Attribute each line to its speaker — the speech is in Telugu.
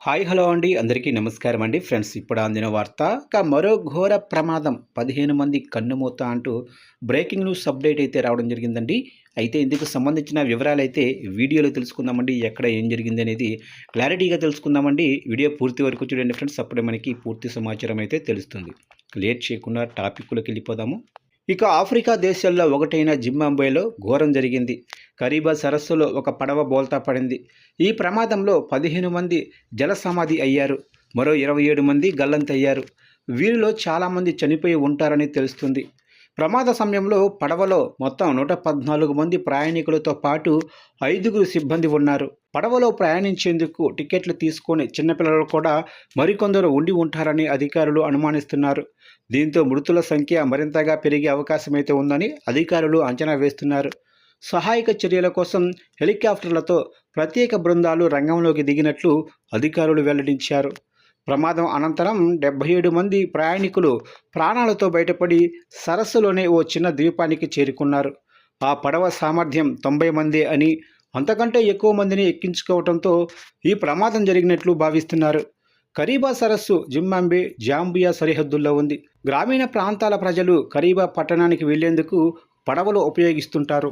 Speaker 1: హాయ్ హలో అండి అందరికీ నమస్కారం అండి ఫ్రెండ్స్ ఇప్పుడు అందిన వార్త మరో ఘోర ప్రమాదం 15 మంది కన్నుమూత అంటూ బ్రేకింగ్ న్యూస్ అప్డేట్ అయితే రావడం జరిగిందండి. అయితే ఇందుకు సంబంధించిన వివరాలు అయితే వీడియోలో తెలుసుకుందామండి. ఎక్కడ ఏం జరిగింది అనేది క్లారిటీగా తెలుసుకుందామండి. వీడియో పూర్తి వరకు చూడండి ఫ్రెండ్స్, అప్పుడే మనకి పూర్తి సమాచారం అయితే తెలుస్తుంది. లేట్ చేయకుండా టాపిక్లోకి వెళ్ళిపోదాము. ఇక ఆఫ్రికా దేశాల్లో ఒకటైన జింబాబ్వేలో ఘోరం జరిగింది. కరీబా సరస్సులో ఒక పడవ బోల్తా పడింది. ఈ ప్రమాదంలో 15 మంది జల సమాధి అయ్యారు. మరో 27 మంది గల్లంతయ్యారు. వీరిలో చాలామంది చనిపోయి ఉంటారని తెలుస్తుంది. ప్రమాద సమయంలో పడవలో మొత్తం 114 మంది ప్రయాణికులతో పాటు 5గురు సిబ్బంది ఉన్నారు. పడవలో ప్రయాణించేందుకు టికెట్లు తీసుకొని చిన్నపిల్లలు కూడా మరికొందరు ఉండి ఉంటారని అధికారులు అనుమానిస్తున్నారు. దీంతో మృతుల సంఖ్య మరింతగా పెరిగే అవకాశమైతే ఉందని అధికారులు అంచనా వేస్తున్నారు. సహాయక చర్యల కోసం హెలికాప్టర్లతో ప్రత్యేక బృందాలు రంగంలోకి దిగినట్లు అధికారులు వెల్లడించారు. ప్రమాదం అనంతరం 77 మంది ప్రయాణికులు ప్రాణాలతో బయటపడి సరస్సులోనే ఓ చిన్న ద్వీపానికి చేరుకున్నారు. ఆ పడవ సామర్థ్యం 90 మందే అని, అంతకంటే ఎక్కువ మందిని ఎక్కించుకోవడంతో ఈ ప్రమాదం జరిగినట్లు భావిస్తున్నారు. కరీబా సరస్సు జింబాబ్వే, జాంబియా సరిహద్దుల్లో ఉంది. గ్రామీణ ప్రాంతాల ప్రజలు కరీబా పట్టణానికి వెళ్లేందుకు పడవలు ఉపయోగిస్తుంటారు.